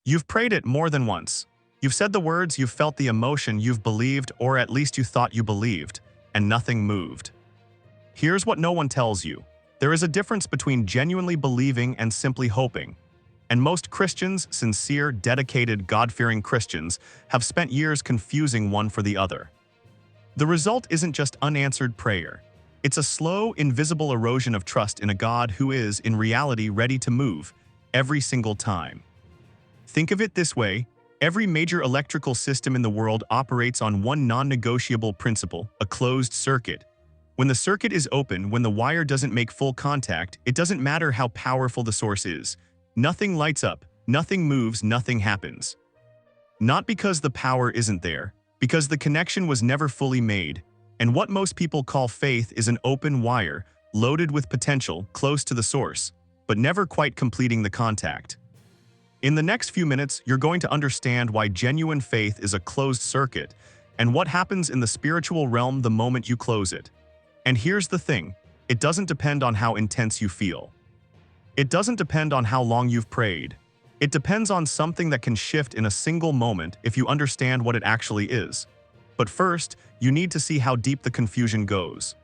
You've prayed it more than once. You've said the words, you've felt the emotion, you've believed, or at least you thought you believed, and nothing moved. Here's what no one tells you. There is a difference between genuinely believing and simply hoping. And most Christians, sincere, dedicated, God-fearing Christians, have spent years confusing one for the other. The result isn't just unanswered prayer. It's a slow, invisible erosion of trust in a God who is, in reality, ready to move every single time. Think of it this way: every major electrical system in the world operates on one non-negotiable principle, a closed circuit. When the circuit is open, when the wire doesn't make full contact, it doesn't matter how powerful the source is. Nothing lights up, nothing moves, nothing happens. Not because the power isn't there, because the connection was never fully made. And what most people call faith is an open wire, loaded with potential, close to the source, but never quite completing the contact. In the next few minutes, you're going to understand why genuine faith is a closed circuit and what happens in the spiritual realm the moment you close it. And here's the thing: it doesn't depend on how intense you feel. It doesn't depend on how long you've prayed. It depends on something that can shift in a single moment if you understand what it actually is. But first, you need to see how deep the confusion goes.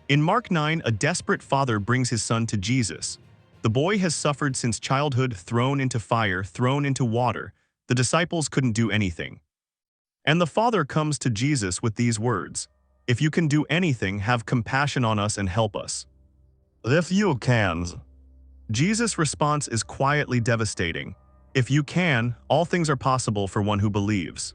In Mark 9, a desperate father brings his son to Jesus. The boy has suffered since childhood, thrown into fire, thrown into water. The disciples couldn't do anything. And the father comes to Jesus with these words: "If you can do anything, have compassion on us and help us." "If you can." Jesus' response is quietly devastating. If you can, all things are possible for one who believes.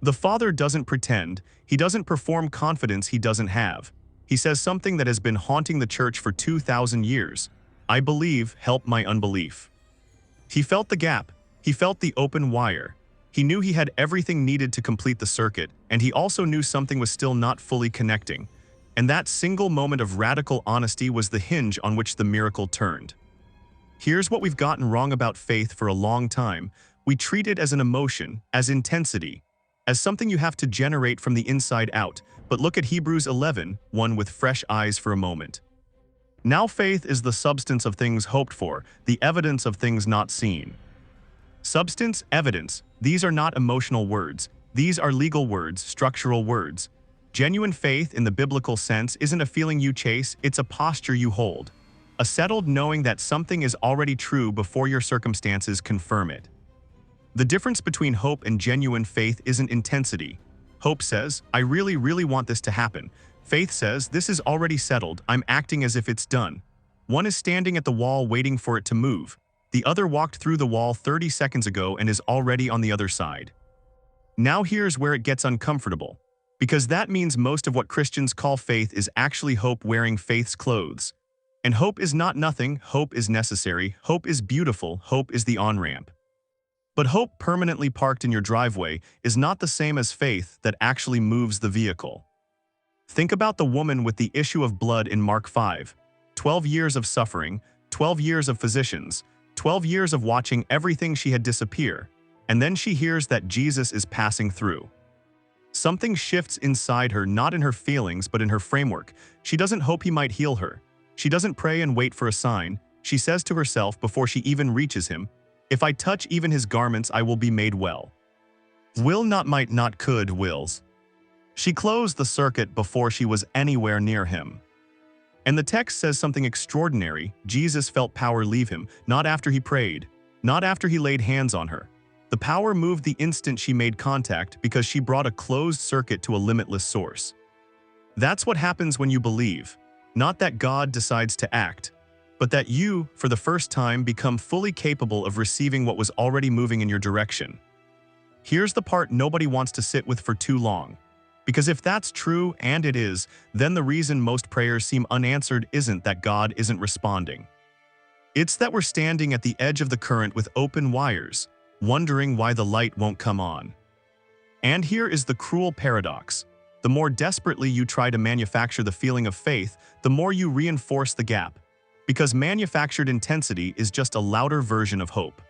The father doesn't pretend. He doesn't perform confidence he doesn't have. He says something that has been haunting the church for 2,000 years. "I believe, help my unbelief." He felt the gap. He felt the open wire. He knew he had everything needed to complete the circuit, and he also knew something was still not fully connecting. And that single moment of radical honesty was the hinge on which the miracle turned. Here's what we've gotten wrong about faith for a long time. We treat it as an emotion, as intensity, as something you have to generate from the inside out. But look at Hebrews 11:1 with fresh eyes for a moment. Now faith is the substance of things hoped for, the evidence of things not seen. Substance, evidence, these are not emotional words. These are legal words, structural words. Genuine faith in the biblical sense isn't a feeling you chase, it's a posture you hold. A settled knowing that something is already true before your circumstances confirm it. The difference between hope and genuine faith isn't intensity. Hope says, "I really, really want this to happen." Faith says, "This is already settled, I'm acting as if it's done." One is standing at the wall waiting for it to move. The other walked through the wall 30 seconds ago and is already on the other side. Now here's where it gets uncomfortable. Because that means most of what Christians call faith is actually hope wearing faith's clothes. And hope is not nothing, hope is necessary, hope is beautiful, hope is the on-ramp. But hope permanently parked in your driveway is not the same as faith that actually moves the vehicle. Think about the woman with the issue of blood in Mark 5. 12 years of suffering, 12 years of physicians, 12 years of watching everything she had disappear, and then she hears that Jesus is passing through. Something shifts inside her, not in her feelings, but in her framework. She doesn't hope he might heal her. She doesn't pray and wait for a sign. She says to herself before she even reaches him, "If I touch even his garments, I will be made well." Will not, might not, could, wills. She closed the circuit before she was anywhere near him. And the text says something extraordinary. Jesus felt power leave him, not after he prayed, not after he laid hands on her. The power moved the instant she made contact because she brought a closed circuit to a limitless source. That's what happens when you believe. Not that God decides to act, but that you, for the first time, become fully capable of receiving what was already moving in your direction. Here's the part nobody wants to sit with for too long. Because if that's true, and it is, then the reason most prayers seem unanswered isn't that God isn't responding. It's that we're standing at the edge of the current with open wires, wondering why the light won't come on. And here is the cruel paradox. The more desperately you try to manufacture the feeling of faith, the more you reinforce the gap. Because manufactured intensity is just a louder version of hope.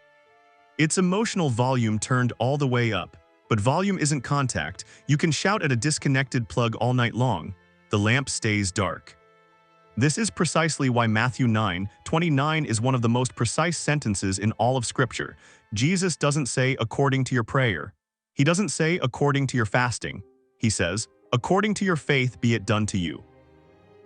It's emotional volume turned all the way up. But volume isn't contact. You can shout at a disconnected plug all night long. The lamp stays dark. This is precisely why Matthew 9:29 is one of the most precise sentences in all of Scripture. Jesus doesn't say, according to your prayer. He doesn't say, according to your fasting. He says, according to your faith be it done to you.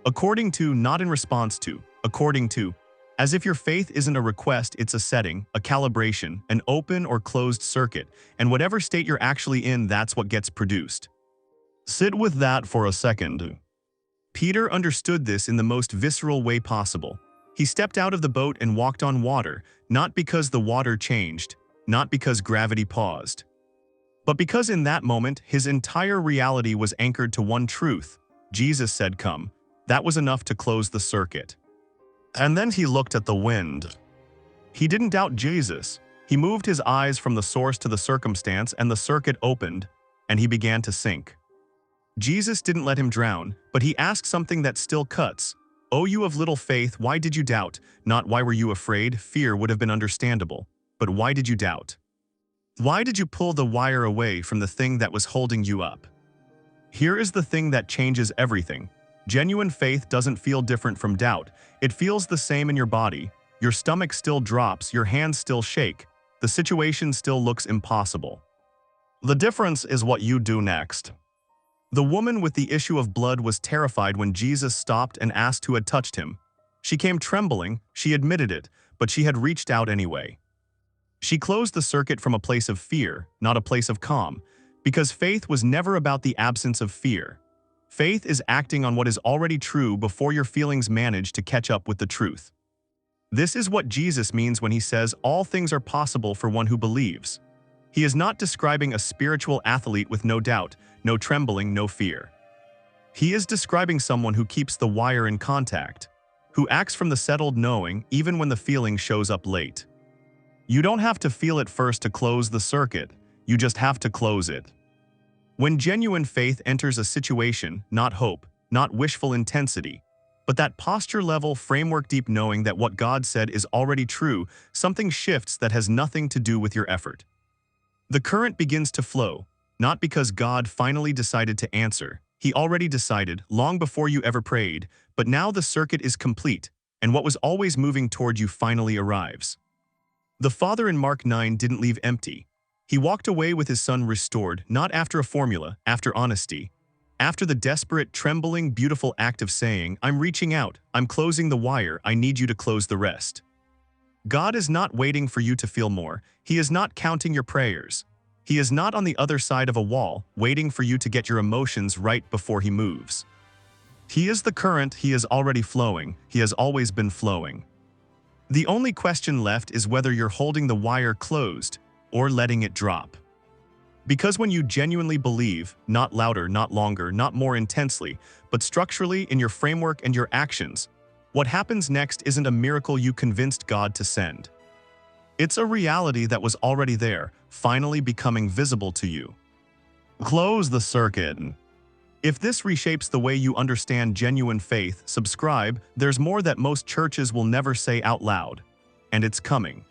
According to, not in response to. According to. As if your faith isn't a request, it's a setting, a calibration, an open or closed circuit, and whatever state you're actually in, that's what gets produced. Sit with that for a second. Peter understood this in the most visceral way possible. He stepped out of the boat and walked on water, not because the water changed, not because gravity paused, but because in that moment his entire reality was anchored to one truth. Jesus said, "Come." That was enough to close the circuit. And then he looked at the wind. He didn't doubt Jesus. He moved his eyes from the source to the circumstance, and the circuit opened, and he began to sink. Jesus didn't let him drown, but he asked something that still cuts. "O you of little faith, why did you doubt?" Not why were you afraid, fear would have been understandable, but why did you doubt? Why did you pull the wire away from the thing that was holding you up? Here is the thing that changes everything. Genuine faith doesn't feel different from doubt. It feels the same in your body. Your stomach still drops, your hands still shake. The situation still looks impossible. The difference is what you do next. The woman with the issue of blood was terrified when Jesus stopped and asked who had touched him. She came trembling, she admitted it, but she had reached out anyway. She closed the circuit from a place of fear, not a place of calm, because faith was never about the absence of fear. Faith is acting on what is already true before your feelings manage to catch up with the truth. This is what Jesus means when he says all things are possible for one who believes. He is not describing a spiritual athlete with no doubt, no trembling, no fear. He is describing someone who keeps the wire in contact, who acts from the settled knowing even when the feeling shows up late. You don't have to feel it first to close the circuit, you just have to close it. When genuine faith enters a situation, not hope, not wishful intensity, but that posture-level framework deep knowing that what God said is already true, something shifts that has nothing to do with your effort. The current begins to flow, not because God finally decided to answer. He already decided, long before you ever prayed, but now the circuit is complete, and what was always moving toward you finally arrives. The Father in Mark 9 didn't leave empty. He walked away with his son restored, not after a formula, after honesty. After the desperate, trembling, beautiful act of saying, "I'm reaching out, I'm closing the wire, I need you to close the rest." God is not waiting for you to feel more. He is not counting your prayers. He is not on the other side of a wall, waiting for you to get your emotions right before he moves. He is the current, he is already flowing, he has always been flowing. The only question left is whether you're holding the wire closed or letting it drop. Because when you genuinely believe, not louder, not longer, not more intensely, but structurally in your framework and your actions, what happens next isn't a miracle you convinced God to send. It's a reality that was already there, finally becoming visible to you. Close the circuit. If this reshapes the way you understand genuine faith, subscribe. There's more that most churches will never say out loud, and it's coming.